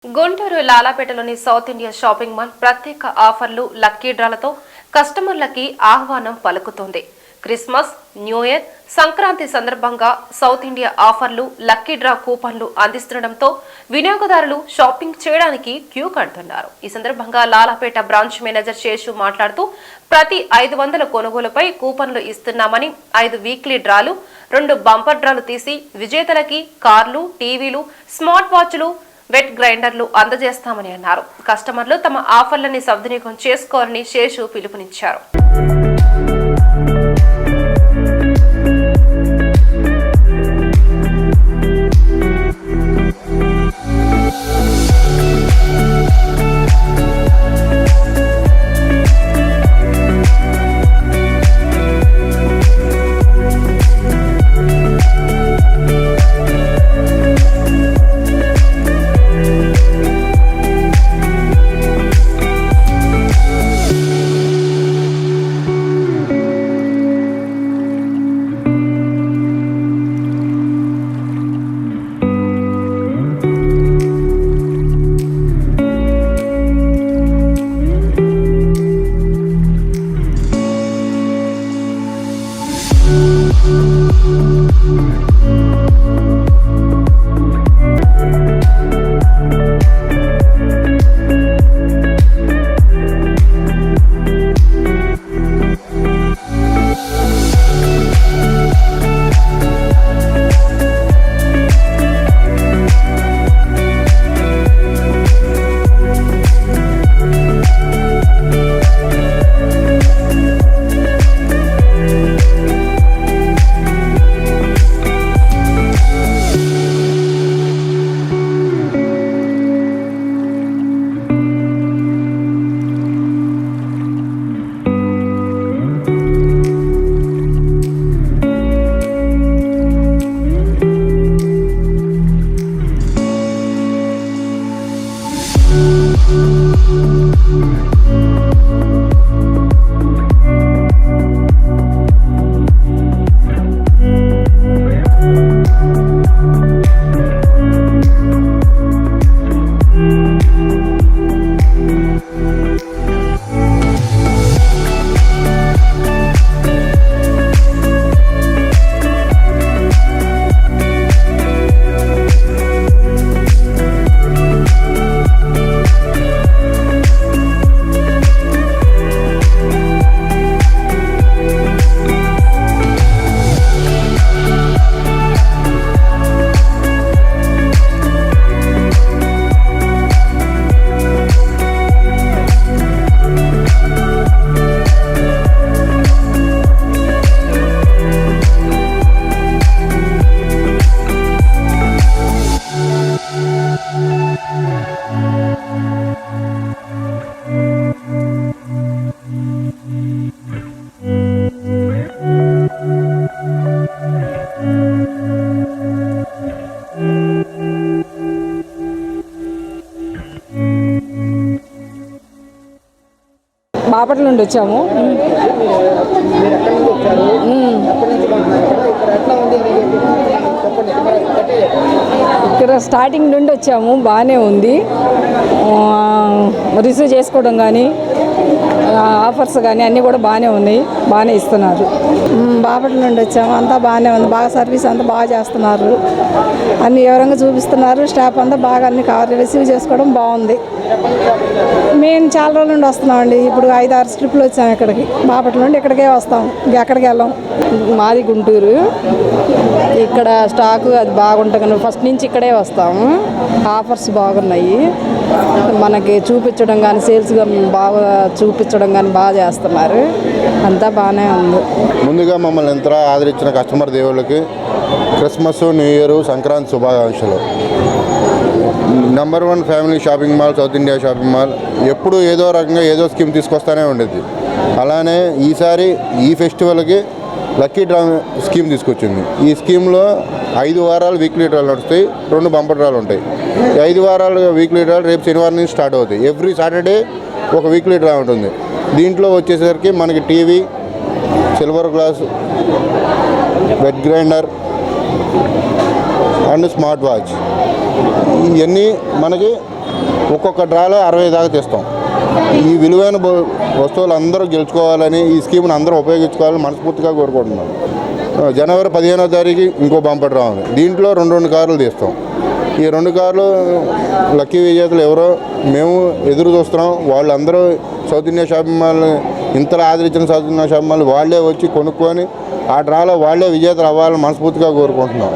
గుంటూరు లాలాపేటలోని South India shopping mall ప్రత్యేక ఆఫర్లు లక్కీ డ్రాలతో కస్టమర్లకి ఆహ్వానం పలుకుతోంది. క్రిస్మస్, న్యూ ఇయర్, సంక్రాంతి సందర్భంగా సౌత్ ఇండియా ఆఫర్లు, లక్కీ డ్రా కూపన్లు అందిస్తుండటంతో వినియోగదారులు షాపింగ్ చేయడానికి క్యూ కడుతున్నారు. ఈ సందర్భంగా లాలాపేట బ్రాంచ్ మేనేజర్ శేషు మాట్లాడుతూ ప్రతి 500 కొనుగోలుపై కూపన్లు ఇస్తున్నామని, 5 వీక్లీ డ్రాలు, 2 బంపర్ డ్రాలు తీసి విజేతలకి కార్లు, టీవీలు, స్మార్ట్ వాచ్లు, వెట్ గ్రైండర్లు అందజేస్తామని అన్నారు. కస్టమర్లు తమ ఆఫర్లని సద్వినియోగం చేసుకోవాలని శేషు పిలుపునిచ్చారు. బాపట్ల నుండి వచ్చాము. ఇక్కడ స్టార్టింగ్ నుండి వచ్చాము, బాగానే ఉంది. రిసీవ్ చేసుకోవడం కానీ, ఆఫర్స్ కానీ అన్నీ కూడా బాగానే ఉన్నాయి, బాగానే ఇస్తున్నారు. బాపట్ల నుండి వచ్చాము, అంతా బాగానే ఉంది. బాగా సర్వీస్ అంతా బాగా చేస్తున్నారు, అన్ని వివరంగా చూపిస్తున్నారు. స్టాఫ్ అంతా బాగా అన్ని రిసీవ్ చేసుకోవడం బాగుంది. మేము చాలా రోజుల నుండి వస్తున్నామండి. ఇప్పుడు 5-6 ట్రిప్లు వచ్చాము ఇక్కడికి. బాపట్ల నుండి ఇక్కడికే వస్తాం, ఎక్కడికి వెళ్ళాం. మాది గుంటూరు. ఇక్కడ స్టాకు అది బాగుంటుంది, ఫస్ట్ నుంచి ఇక్కడే వస్తాము. ఆఫర్స్ బాగున్నాయి, మనకి చూపించడం కానీ, సేల్స్ బాగా చూపించడం కానీ బాగా చేస్తున్నారు. అంతా బాగానే ఉంది. ముందుగా మమ్మల్ని ఎంత ఆదరించిన కస్టమర్ దేవుళ్ళకి క్రిస్మస్, న్యూ ఇయర్, సంక్రాంతి శుభాకాంక్షలు. Number 1 family shopping mall south India shopping mall ఎప్పుడు ఏదో రకంగా ఏదో స్కీమ్ తీసుకొస్తూనే ఉండేది. అలానే ఈసారి ఈ ఫెస్టివల్కి లక్కీ డ్రా స్కీమ్ తీసుకొచ్చింది. ఈ స్కీమ్లో 5 వారాలు వీక్లీ డ్రాలు నడుస్తాయి, 2 బంపర్ డ్రాలు ఉంటాయి. 5 వారాలు వీక్లీ డ్రాలు రేపు శనివారం నుంచి స్టార్ట్ అవుతాయి. ఎవ్రీ సాటర్డే ఒక వీక్లీ డ్రా ఉంటుంది. దీంట్లో వచ్చేసరికి మనకి TV, silver glass, wet grinder and smart watch ఇవన్నీ మనకి ఒక్కొక్క డ్రాలో 60 దాకా తీస్తాం. ఈ విలువైన వస్తువులు అందరూ గెలుచుకోవాలని, ఈ స్కీమ్ని అందరూ ఉపయోగించుకోవాలని మనస్ఫూర్తిగా కోరుకుంటున్నాం. జనవరి 15వ తారీఖు ఇంకో బంపర్ డ్రా ఉంది. దీంట్లో 2 కార్లు తీస్తాం. ఈ 2 కార్లు లక్కీ విజేతలు ఎవరో మేము ఎదురు చూస్తున్నాం. వాళ్ళందరూ సౌత్ ఇండియా షాపింగ్ మాల్ ఇంతలా ఆదరించిన సౌత్ ఇండియా షాపింగ్ మాల్ వాళ్ళే వచ్చి కొనుక్కొని ఆ డ్రాలో వాళ్ళే విజేతలు అవ్వాలని మనస్ఫూర్తిగా కోరుకుంటున్నాం.